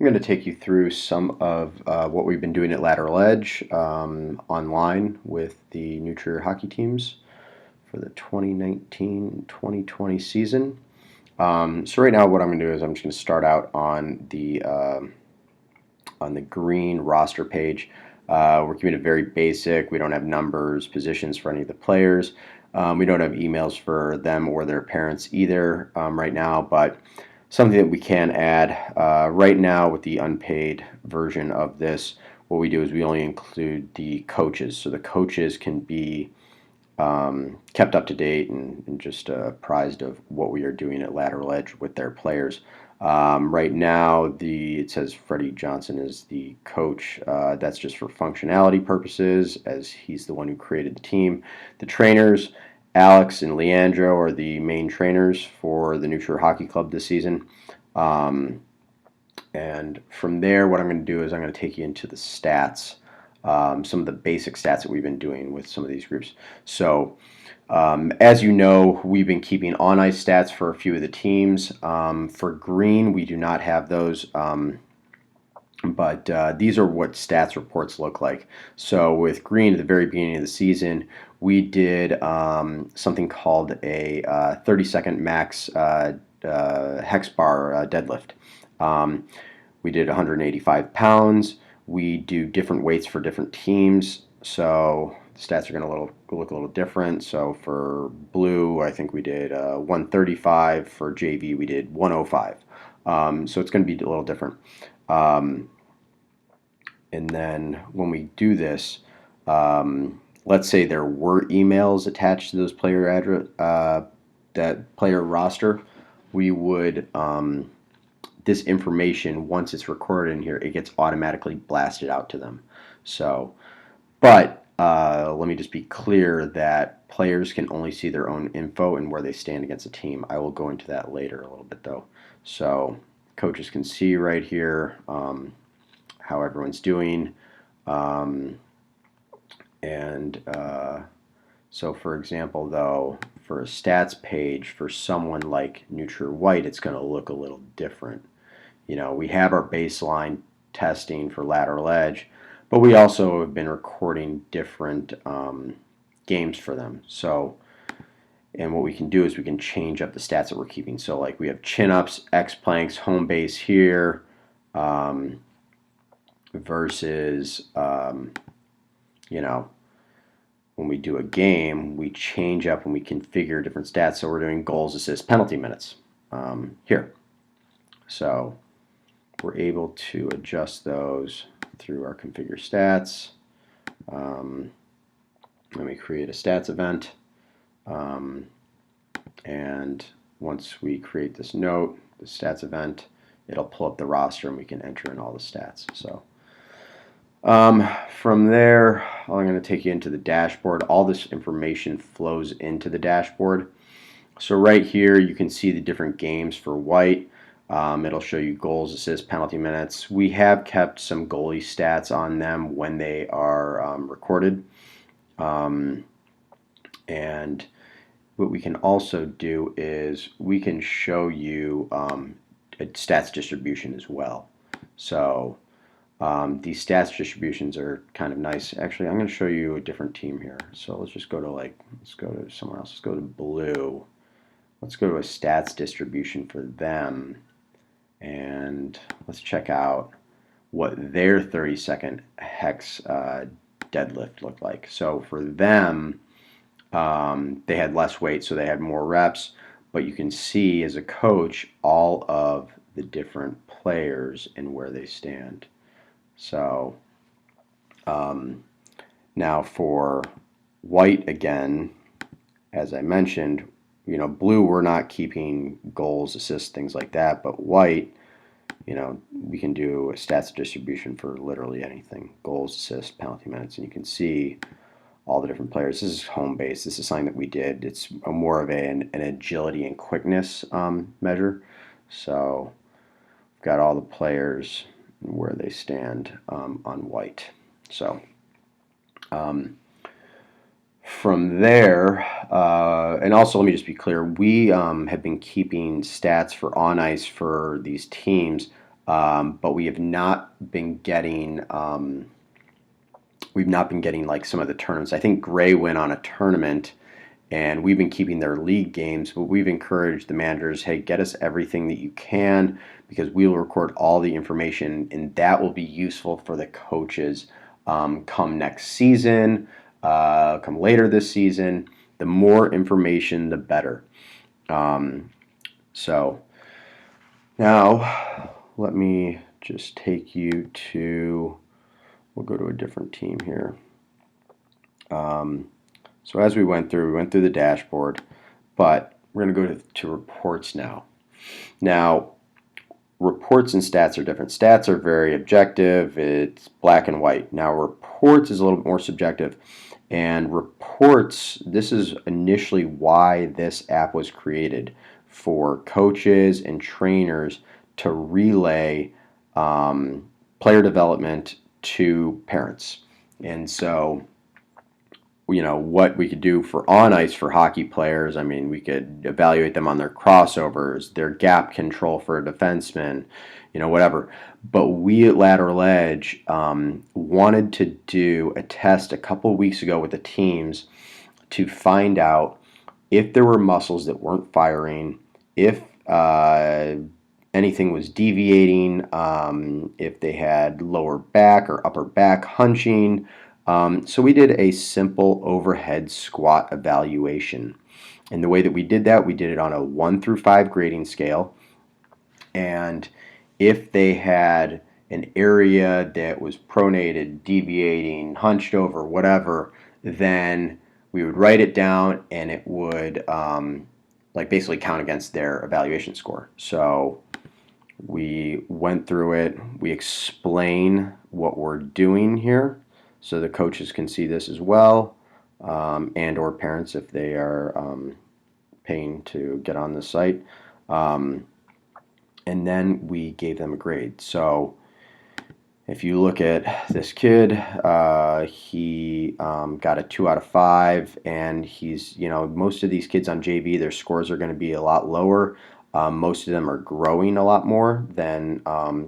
I'm going to take you through some of what we've been doing at Lateral Edge online with the Nutria hockey teams for the 2019-2020 season. So right now what I'm going to do is I'm just going to start out on the green roster page. We're keeping it very basic. We don't have numbers, positions for any of the players. We don't have emails for them or their parents either right now, but something that we can add right now with the unpaid version of this, what we do is we only include the coaches. So the coaches can be kept up to date and just apprised of what we are doing at Lateral Edge with their players. Right now, it says Freddie Johnson is the coach. That's just for functionality purposes, as he's the one who created the team. The trainers, Alex and Leandro, are the main trainers for the Nutria Hockey Club this season. And from there, what I'm going to do is I'm going to take you into the stats, some of the basic stats that we've been doing with some of these groups. So, as you know, we've been keeping on-ice stats for a few of the teams. For green, we do not have those, but these are what stats reports look like. So with green, at the very beginning of the season, we did something called a 30-second max hex bar deadlift. We did 185 pounds. We do different weights for different teams, so the stats are going to look a little different. So for blue, I think we did 135. For JV, we did 105. So it's going to be a little different. And then when we do this, let's say there were emails attached to those player address, that player roster, we would this information, once it's recorded in here, it gets automatically blasted out to them. So, but let me just be clear that players can only see their own info and where they stand against a team. I will go into that later a little bit though. So coaches can see right here how everyone's doing. So for example, though, for a stats page for someone like Nutria White, it's going to look a little different. You know, we have our baseline testing for Lateral Edge, but we also have been recording different games for them. So, and what we can do is we can change up the stats that we're keeping. So like we have chin-ups, X-planks, home base here, versus, you know, when we do a game, we change up and we configure different stats. So we're doing goals, assists, penalty minutes here. So we're able to adjust those through our configure stats. Let me create a stats event. And once we create this note, the stats event, it'll pull up the roster and we can enter in all the stats. So from there, I'm going to take you into the dashboard. All this information flows into the dashboard. So right here, you can see the different games for White. It'll show you goals, assists, penalty minutes. We have kept some goalie stats on them when they are recorded. And what we can also do is we can show you a stats distribution as well. So these stats distributions are kind of nice. Actually, I'm going to show you a different team here. So let's just go to let's go to somewhere else. Let's go to blue. Let's go to a stats distribution for them. And let's check out what their 30-second hex deadlift looked like. So for them, they had less weight, so they had more reps. But you can see as a coach all of the different players and where they stand. So now for White again, as I mentioned, you know, blue we're not keeping goals, assists, things like that, but White, you know, we can do a stats distribution for literally anything, goals, assists, penalty minutes, and you can see all the different players. This is home base. This is something that we did. It's more of an agility and quickness measure. So we've got all the players and where they stand on White. So from there, and also let me just be clear, we have been keeping stats for on ice for these teams but we have not been getting like some of the tournaments. I think Gray went on a tournament, and we've been keeping their league games, but we've encouraged the managers, hey, get us everything that you can, because we will record all the information, and that will be useful for the coaches come next season, come later this season. The more information, the better. So now let me just take you to, we'll go to a different team here. So as we went through the dashboard, but we're going to go to reports now. Now, reports and stats are different. Stats are very objective. It's black and white. Now, reports is a little bit more subjective. And reports, this is initially why this app was created, for coaches and trainers to relay player development to parents. And so, what we could do for on ice for hockey players, I mean, we could evaluate them on their crossovers, their gap control for a defenseman, whatever. But we at Lateral Edge wanted to do a test a couple of weeks ago with the teams to find out if there were muscles that weren't firing, if anything was deviating, if they had lower back or upper back hunching. So we did a simple overhead squat evaluation. And the way that we did that, we did it on a 1 through 5 grading scale. And if they had an area that was pronated, deviating, hunched over, whatever, then we would write it down, and it would basically count against their evaluation score. So we went through it. We explain what we're doing here, so the coaches can see this as well, and or parents if they are paying to get on the site. And then we gave them a grade. So if you look at this kid, he got a 2 out of 5, and he's, most of these kids on JV, their scores are going to be a lot lower. Most of them are growing a lot more than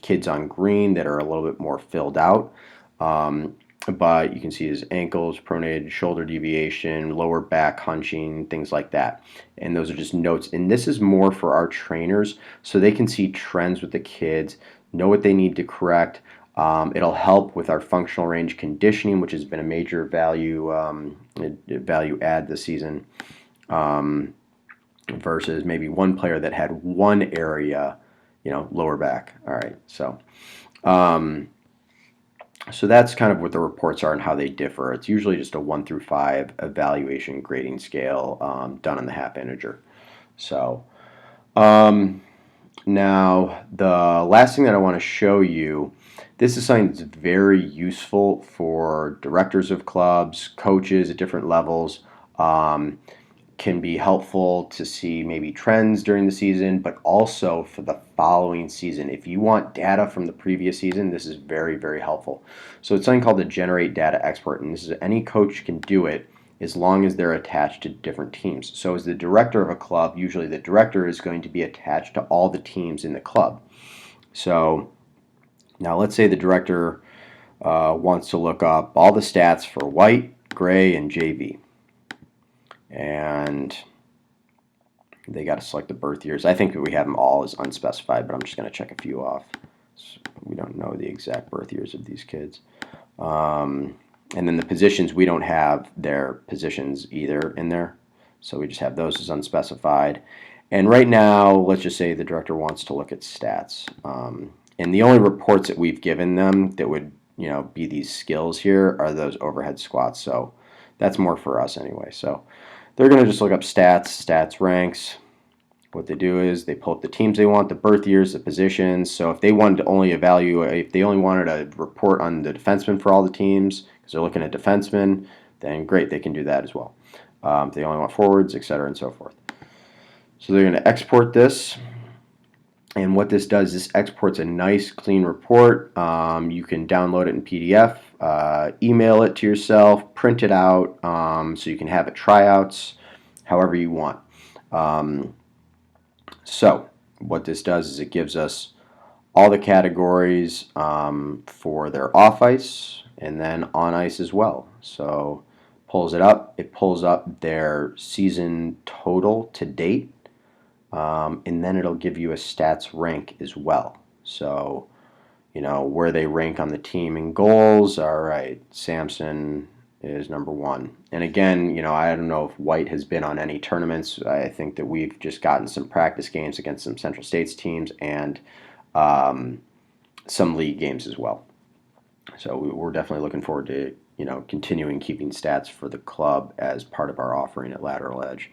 kids on green that are a little bit more filled out. But you can see his ankles, pronated, shoulder deviation, lower back hunching, things like that. And those are just notes. And this is more for our trainers, so they can see trends with the kids, know what they need to correct. It'll help with our functional range conditioning, which has been a major value add this season, versus maybe one player that had one area, lower back. All right, so. So that's kind of what the reports are and how they differ. It's usually just a 1 through 5 evaluation grading scale done in the half integer. So now the last thing that I want to show you, this is something that's very useful for directors of clubs, coaches at different levels. Can be helpful to see maybe trends during the season, but also for the following season. If you want data from the previous season, this is very, very helpful. So it's something called the Generate Data Export, and this is any coach can do it as long as they're attached to different teams. So as the director of a club, usually the director is going to be attached to all the teams in the club. So now let's say the director wants to look up all the stats for white, gray, and JV. And they got to select the birth years. I think we have them all as unspecified, but I'm just going to check a few off. So we don't know the exact birth years of these kids. And then the positions, we don't have their positions either in there. So we just have those as unspecified. And right now, let's just say the director wants to look at stats. And the only reports that we've given them that would be these skills here are those overhead squats. So that's more for us anyway. So they're going to just look up stats ranks. What they do is they pull up the teams they want, the birth years, the positions. So if they wanted to only evaluate, if they only wanted a report on the defensemen for all the teams, because they're looking at defensemen, then great, they can do that as well. If they only want forwards, etc., and so forth. So they're going to export this. And what this does, this exports a nice, clean report. You can download it in PDF, email it to yourself, print it out, so you can have it tryouts, however you want. So what this does is it gives us all the categories for their off ice and then on ice as well. So pulls it up. It pulls up their season total to date, and then it'll give you a stats rank as well. So where they rank on the team in goals. All right, Samson is number 1. And again, I don't know if White has been on any tournaments. I think that we've just gotten some practice games against some Central States teams and some league games as well. So we're definitely looking forward to continuing keeping stats for the club as part of our offering at Lateral Edge.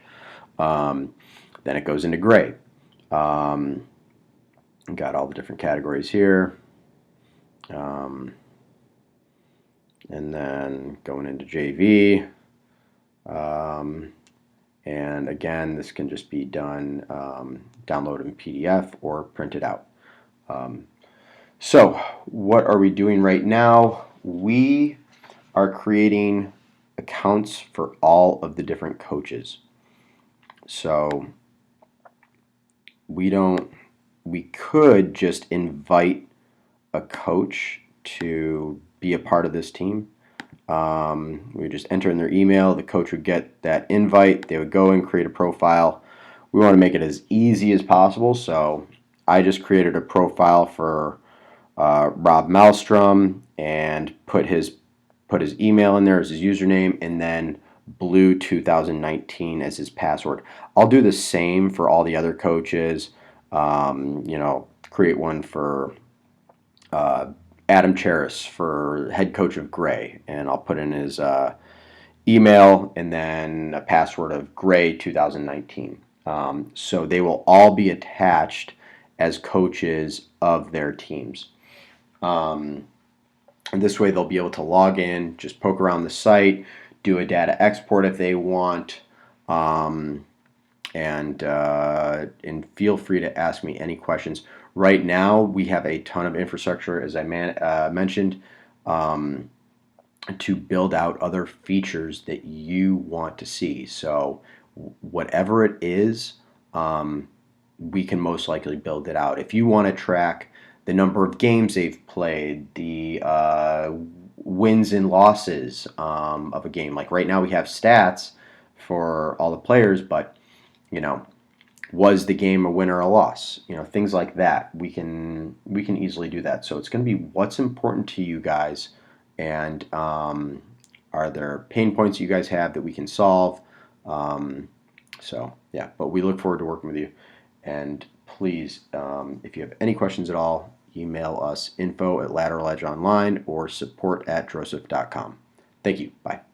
Then it goes into gray. Got all the different categories here. And then going into JV. And again, this can just be done, downloaded in PDF or printed out. So what are we doing right now? We are creating accounts for all of the different coaches. So we could just invite a coach to be a part of this team. We would just enter in their email. The coach would get that invite. They would go and create a profile. We want to make it as easy as possible. So I just created a profile for Rob Malmstrom and put his email in there as his username, and then Blue 2019 as his password. I'll do the same for all the other coaches. Create one for Adam Cheris for head coach of Gray, and I'll put in his email and then a password of Gray 2019. So they will all be attached as coaches of their teams. And this way they'll be able to log in, just poke around the site, do a data export if they want, and feel free to ask me any questions. Right now, we have a ton of infrastructure, as I mentioned, to build out other features that you want to see. So whatever it is, we can most likely build it out. If you want to track the number of games they've played, the wins and losses of a game. Like right now we have stats for all the players, but was the game a win or a loss? Things like that. We can easily do that. So it's going to be what's important to you guys, and are there pain points you guys have that we can solve? So yeah, but we look forward to working with you. And please, if you have any questions at all, email us info@lateraledgeonline or support@drosef.com. Thank you. Bye.